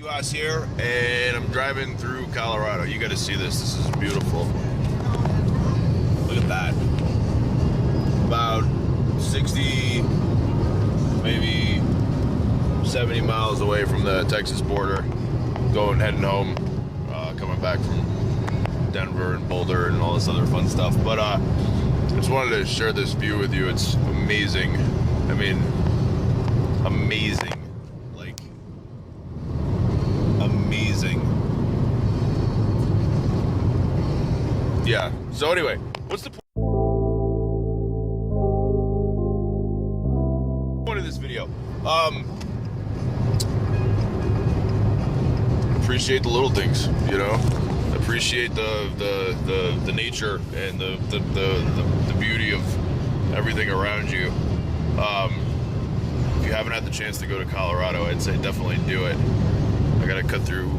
US here, and I'm driving through Colorado. You got to see this. This is beautiful. Look at that. About 60, maybe 70 miles away from the Texas border. Heading home, coming back from Denver and Boulder and all this other fun stuff. But I just wanted to share this view with you. It's amazing. I mean, amazing. Like, amazing. Yeah. So anyway, what's the point of this video? Appreciate the little things, you know. Appreciate the nature and the beauty of everything around you. If you haven't had the chance to go to Colorado, I'd say definitely do it. I gotta cut through,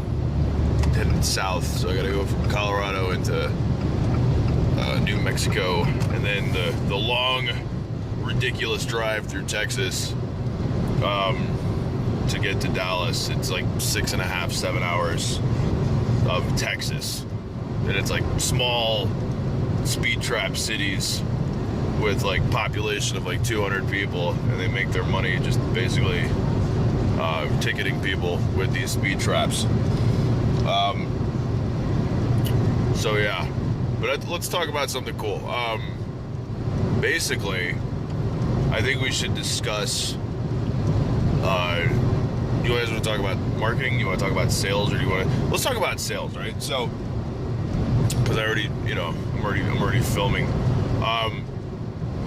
heading south, so I gotta go from Colorado into New Mexico, and then the long, ridiculous drive through Texas to get to Dallas. It's like 6.5, 7 hours of Texas, and it's like small speed trap cities with like population of like 200 people, and they make their money just basically ticketing people with these speed traps. So yeah, but let's talk about something cool. Basically, I think we should discuss. You guys want to talk about marketing? You want to talk about sales, or do you want to? Let's talk about sales, right? So, because I already, I'm already filming.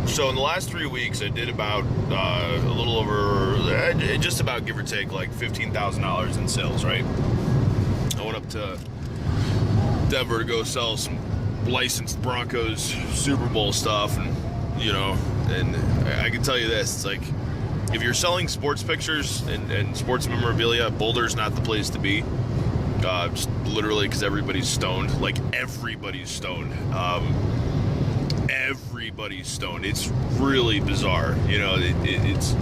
So in the last 3 weeks, I did about a little over, just about give or take, like $15,000 in sales, right? I went up to Denver to go sell some licensed Broncos Super Bowl stuff, and and I can tell you this: it's like, if you're selling sports pictures and sports memorabilia, Boulder's not the place to be. Just literally because everybody's stoned. Like, everybody's stoned. Everybody's stoned. It's really bizarre. It's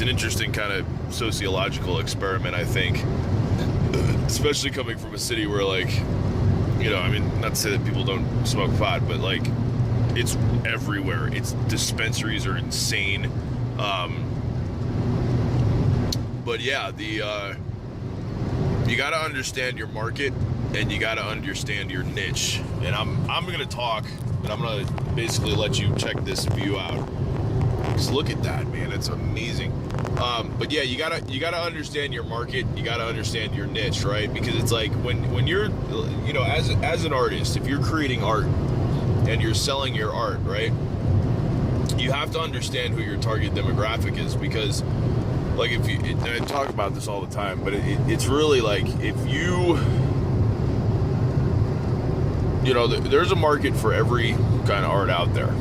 an interesting kind of sociological experiment, I think. Especially coming from a city where, like, I mean, not to say that people don't smoke pot, but like, it's everywhere. It's dispensaries are insane. But yeah, you got to understand your market, and you got to understand your niche. And I'm going to talk, and I'm going to basically let you check this view out. Just look at that, man. It's amazing. But yeah, you gotta understand your market. You gotta understand your niche, right? Because it's like when you're, as an artist, if you're creating art and you're selling your art, right? You have to understand who your target demographic is, because, like, and I talk about this all the time, but it's really like, if there's a market for every kind of art out there.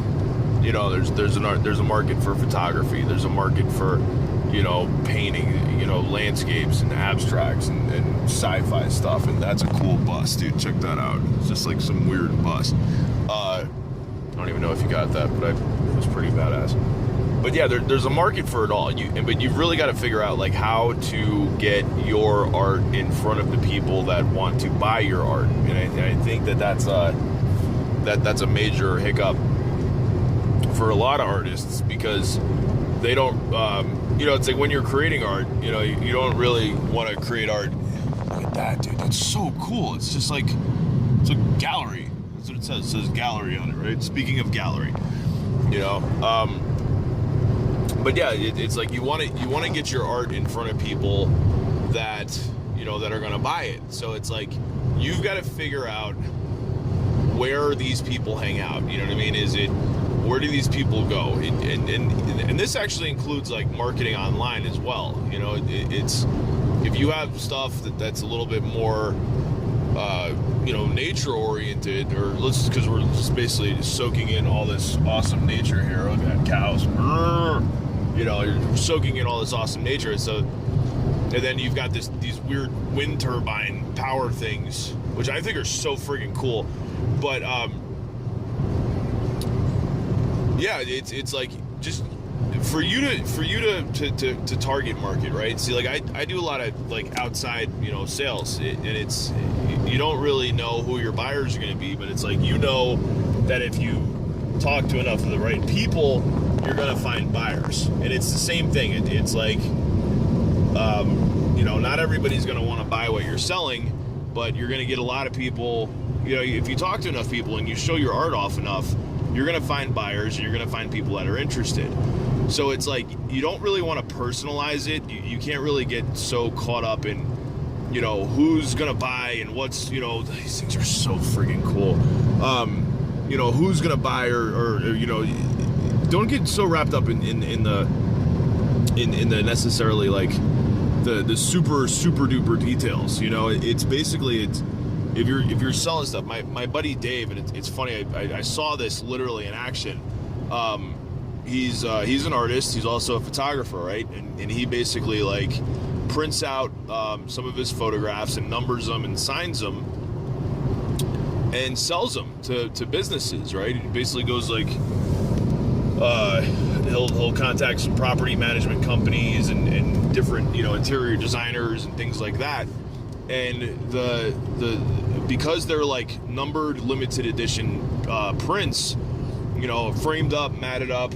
There's a market for photography. There's a market for, painting, landscapes and abstracts and sci-fi stuff, and that's a cool bus, dude. Check that out. It's just like some weird bus. I don't even know if you got that, but it was pretty badass. But yeah, there's a market for it all. But you've really got to figure out, like, how to get your art in front of the people that want to buy your art. And I think that's a major hiccup for a lot of artists, because they don't, it's like when you're creating art, you don't really want to create art. Look at that, dude. That's so cool. It's just like, it's a gallery. That's what it says. It says gallery on it, right? Speaking of gallery, but yeah, it's like you want to get your art in front of people that, that are going to buy it. So it's like, you've got to figure out where these people hang out. You know what I mean? Where do these people go? And this actually includes, like, marketing online as well. It's, if you have stuff that's a little bit more, nature oriented, or because we're just basically soaking in all this awesome nature here. Look at cows. You're soaking in all this awesome nature. And then you've got these weird wind turbine power things, which I think are so freaking cool. But yeah, it's like, just for you to target market, right? See, like I do a lot of like outside, sales, and it's, you don't really know who your buyers are going to be, but it's like, that if you talk to enough of the right people, you're going to find buyers. And it's the same thing. It's like, not everybody's going to want to buy what you're selling, but you're going to get a lot of people. If you talk to enough people and you show your art off enough, you're going to find buyers and you're going to find people that are interested. So it's like, you don't really want to personalize it. You can't really get so caught up in, who's going to buy and what's, these things are so freaking cool. Who's going to buy or, don't get so wrapped up in the necessarily like the super duper details. It's basically, if you're selling stuff. My buddy Dave, and it's funny, I saw this literally in action. He's an artist. He's also a photographer, right? And he basically like prints out some of his photographs and numbers them and signs them and sells them to businesses, right? He basically goes like, he'll contact some property management companies and different, interior designers and things like that. And because they're like numbered limited edition prints, framed up, matted up,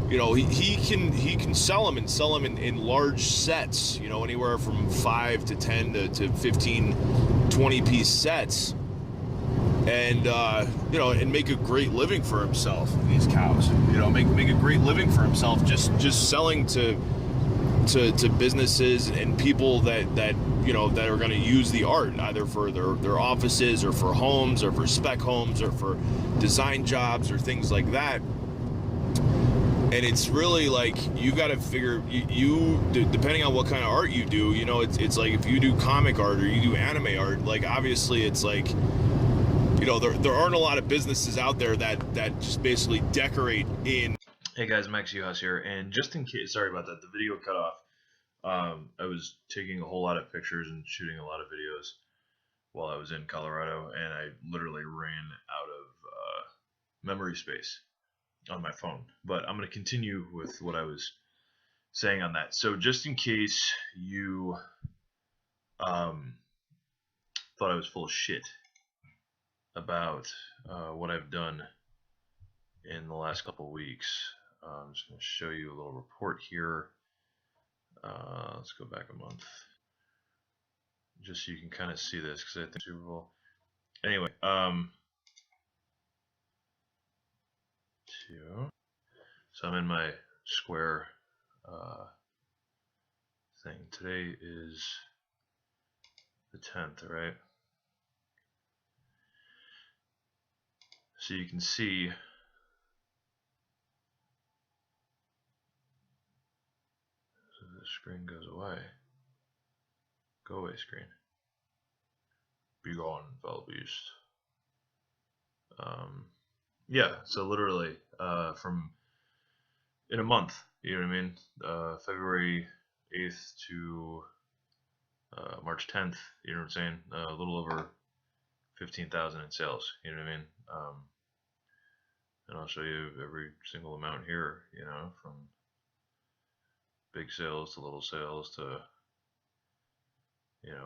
he can sell them in large sets, anywhere from 5 to 10 to 15, 20 piece sets. And and make a great living for himself. These cows, make a great living for himself just selling to businesses and people that are going to use the art either for their offices or for homes or for spec homes or for design jobs or things like that. And it's really like, you got to figure, you depending on what kind of art you do, it's like, if you do comic art or you do anime art, like obviously it's like, there aren't a lot of businesses out there that just basically decorate in. Hey guys, Max Uhas here, and just in case, sorry about that, the video cut off. I was taking a whole lot of pictures and shooting a lot of videos while I was in Colorado, and I literally ran out of memory space on my phone. But I'm going to continue with what I was saying on that. So just in case you thought I was full of shit about what I've done in the last couple weeks, I'm just going to show you a little report here. Let's go back a month, just so you can kind of see this, because I think Super Bowl. Anyway, so I'm in my Square thing. Today is the 10th, right? So you can see the screen goes away. Go away, screen. Be gone, foul beast. Yeah, so literally from in a month, you know what I mean? February 8th to March 10th, you know what I'm saying? A little over 15,000 in sales, you know what I mean? And I'll show you every single amount here, from big sales to little sales to,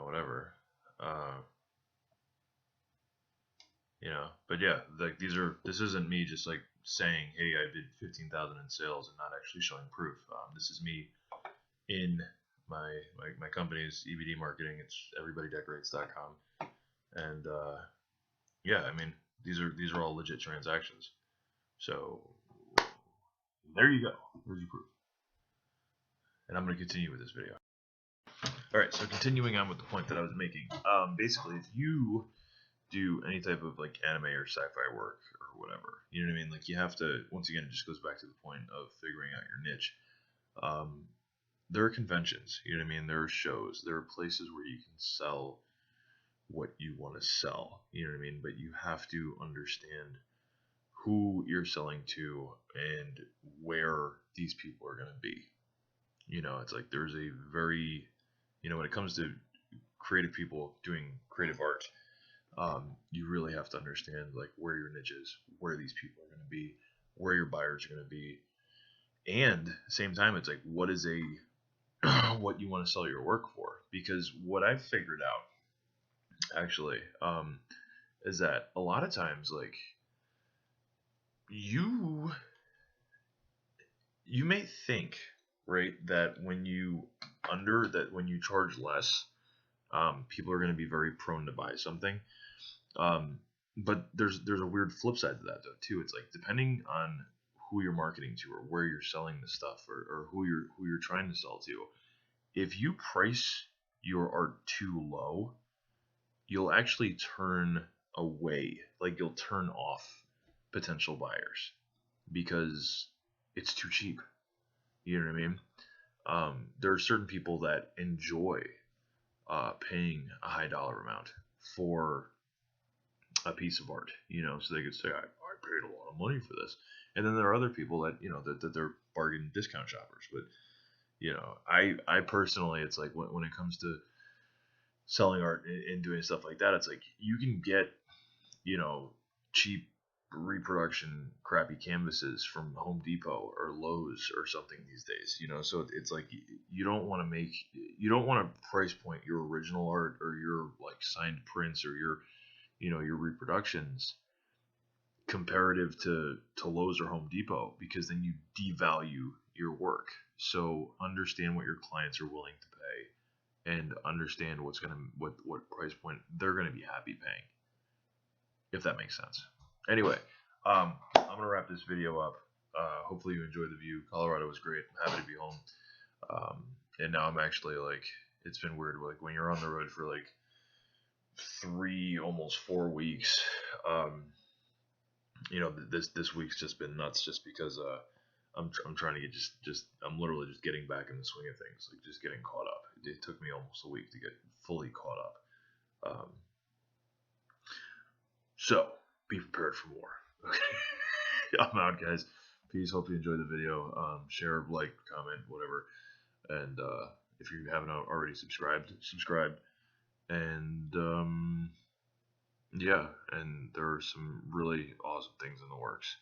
whatever. But yeah, like this isn't me just like saying, hey, I did 15,000 in sales and not actually showing proof. This is me in my company's EBD marketing. It's everybodydecorates.com. And yeah, I mean, these are all legit transactions. So there you go. There's your proof. And I'm going to continue with this video. All right, so continuing on with the point that I was making. Basically, if you do any type of like anime or sci-fi work or whatever, you know what I mean? Like, you have to, once again, it just goes back to the point of figuring out your niche. There are conventions, you know what I mean? There are shows, there are places where you can sell what you want to sell, you know what I mean? But you have to understand who you're selling to and where these people are going to be. It's like there's a very, when it comes to creative people doing creative art, you really have to understand like where your niche is, where these people are going to be, where your buyers are going to be, And at the same time, it's like, what is a what you want to sell your work for? Because what I've figured out actually is that a lot of times, like, you may think, right, that when you charge less, people are going to be very prone to buy something. But there's a weird flip side to that though too. It's like, depending on who you're marketing to, or where you're selling the stuff, or who you're trying to sell to, if you price your art too low, you'll actually turn away, like you'll turn off potential buyers because it's too cheap. You know what I mean? There are certain people that enjoy paying a high dollar amount for a piece of art, so they could say, I paid a lot of money for this. And then there are other people that, that they're bargain discount shoppers. But, I personally, it's like, when it comes to selling art and doing stuff like that, it's like, you can get, cheap reproduction crappy canvases from Home Depot or Lowe's or something these days, so it's like, you don't want to price point your original art or your like signed prints or your reproductions comparative to Lowe's or Home Depot, because then you devalue your work. So understand what your clients are willing to pay, and understand what price point they're gonna be happy paying, if that makes sense. Anyway, I'm gonna wrap this video up. Hopefully you enjoyed the view. Colorado was great. I'm happy to be home. And now I'm actually, like, it's been weird, like, when you're on the road for like 3, almost 4 weeks. This week's just been nuts, just because I'm trying to get I'm literally just getting back in the swing of things, like just getting caught up. It took me almost a week to get fully caught up. So be prepared for more. Okay, I'm out, guys. Peace. Hope you enjoyed the video. Share, like, comment, whatever. And if you haven't already subscribe. And yeah, and there are some really awesome things in the works.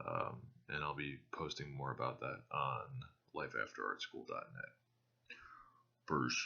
And I'll be posting more about that on lifeafterartschool.net. First.